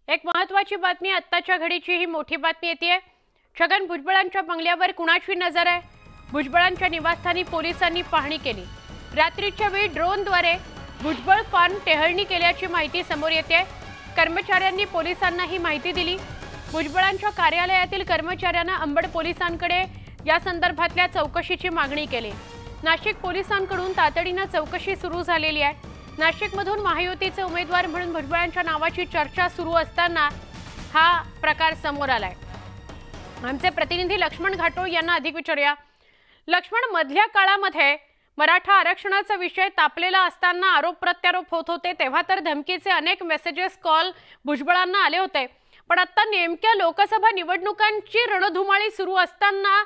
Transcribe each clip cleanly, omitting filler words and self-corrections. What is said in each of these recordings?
एक महत्त्वाची बातमी, आत्ताच्या घडीची ही मोठी बातमी येते। छगन भुजबळांच्या बंगल्यावर कुणाची नजर आहे? भुजबळांच्या निवासस्थानी पोलिसांनी पाहणी केली। रात्रीच्या वेळी ड्रोनद्वारे भुजबळ फार्म टेहळणी केल्याची माहिती समोर येते। कर्मचाऱ्यांनी पोलिसांना ही माहिती दिली। भुजबळांच्या कार्यालयातील कर्मचाऱ्यांना अंबड पोलिसांकडे या संदर्भातल्या चौकशीची मागणी केली। नाशिक पोलिसांकडून तातडीने चौकशी सुरू झालेली आहे। नाशिकमधून महायुतीचे उमेदवार म्हणून भुजबळांच्या नावाची चर्चा सुरू असताना हा प्रकार समोर आलाय। आमचे प्रतिनिधी लक्ष्मण घाटोळ यांना अधिक विचारूया। लक्ष्मण, मधल्या काळामध्ये मराठा आरक्षणाचा विषय तापलेला असताना आरोप प्रत्यारोप होत होते, तेव्हा तर धमकीचे अनेक मेसेजेस कॉल भुजबळांना आले होते। पण आता नेमक्या लोकसभा निवडणुकांची रणधुमाळी सुरू असताना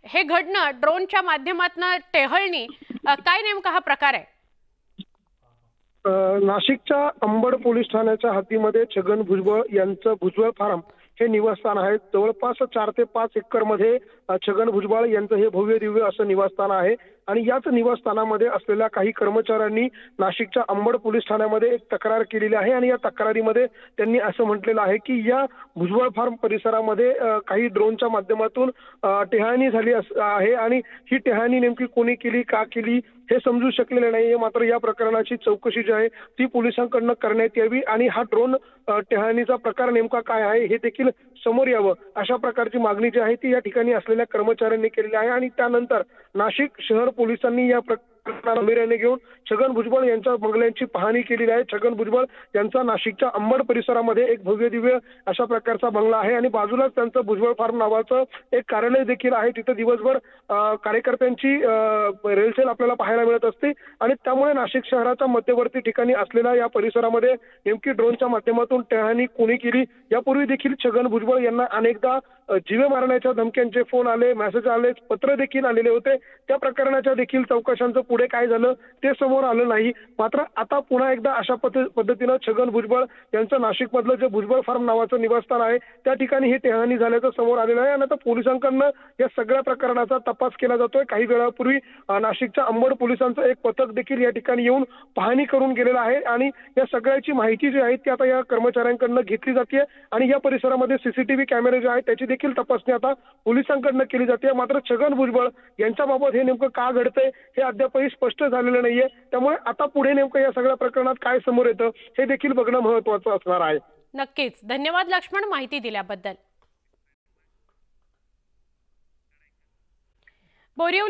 हे घडणं, ड्रोनच्या माध्यमातून टेहळणी, काय नेमका हा प्रकार आहे? नाशिकच्या अंबड पोलीस ठाण्याच्या हद्दीमध्ये छगन भुजबळ यांचं भुजबळ फार्म हे निवासस्थान आहे। जवळपास 4 ते 5 एकर मध्ये छगन भुजबळ यांचं हे भव्य दिव्य असं निवासस्थान आहे। आणि याच निवासस्थानामध्ये असलेल्या काही कर्मचाऱ्यांनी नाशिकच्या अंबड पोलीस ठाण्यामध्ये एक तक्रार केलेली आहे। आणि या तक्रारीमध्ये त्यांनी असं म्हटलेलं आहे की या भुजबळ फार्म परिसरामध्ये काही ड्रोनच्या माध्यमातून टेहळणी झाली आहे आणि ही टेहळणी नेमकी कोणी केली, का केली हे समजू शकलेले नाहीये। मात्र या प्रकरणाची चौकशी जी आहे ती पोलिसांकडून करण्यात यावी आणि हा ड्रोन टेहळणीचा प्रकार नेमका काय आहे हे देखील समोर यावं, अशा प्रकारची मागणी जी आहे ती या ठिकाणी असलेल्या कर्मचाऱ्यांनी केलेली आहे। आणि त्यानंतर नाशिक शहर पोलिसांनी या गांभीर्याने घेऊन छगन भुजबळ यांच्या बंगल्यांची पाहणी केलेली आहे। छगन भुजबळ यांचा नाशिकच्या अंबड परिसरामध्ये एक भव्य दिव्य अशा प्रकारचा बंगला आहे आणि बाजूलाच त्यांचं भुजबळ फार्म नावाचं एक कार्यालय देखील आहे। तिथे दिवसभर कार्यकर्त्यांची रेलचेल आपल्याला पाहायला मिळत असते। आणि त्यामुळे नाशिक शहराच्या मध्यवर्ती ठिकाणी असलेल्या या परिसरामध्ये नेमकी ड्रोनच्या माध्यमातून टेहळणी कोणी केली, यापूर्वी देखील छगन भुजबळ यांना अनेकदा जीवे मारण्याच्या धमक्यांचे फोन आले, मेसेज आले, पत्र देखील आलेले होते। त्या प्रकरणाच्या देखील चौकशांचं पुढे काय झालं ते समोर आलं नाही। मात्र आता पुन्हा एकदा अशा पद्धतीनं छगन भुजबळ यांचं नाशिकमधलं जे भुजबळ फार्म नावाचं निवासस्थान आहे त्या ठिकाणी हे टेहळणी झाल्याचं समोर आलेलं आहे। आणि आता पोलिसांकडनं या सगळ्या प्रकरणाचा तपास केला जातोय। काही वेळापूर्वी नाशिकच्या अंबड पोलिसांचं एक पथक देखील या ठिकाणी येऊन पाहणी करून गेलेलं आहे। आणि या सगळ्याची माहिती जी आहे ती आता या कर्मचाऱ्यांकडनं घेतली जाते आणि या परिसरामध्ये सीसीटीव्ही कॅमेरे जे आहेत त्याची देखील तपासणी आता पोलिसांकडनं केली जाते। मात्र छगन भुजबळ यांच्याबाबत हे नेमकं का घडतंय हे अद्यापही स्पष्ट झालेलं नाहीये। त्यामुळे आता पुढे नेमकं या सगळ्या प्रकरणात काय समोर येतं हे देखील बघणं महत्त्वाचं असणार आहे। नक्कीच, धन्यवाद लक्ष्मण माहिती दिल्याबद्दल। बोरिवली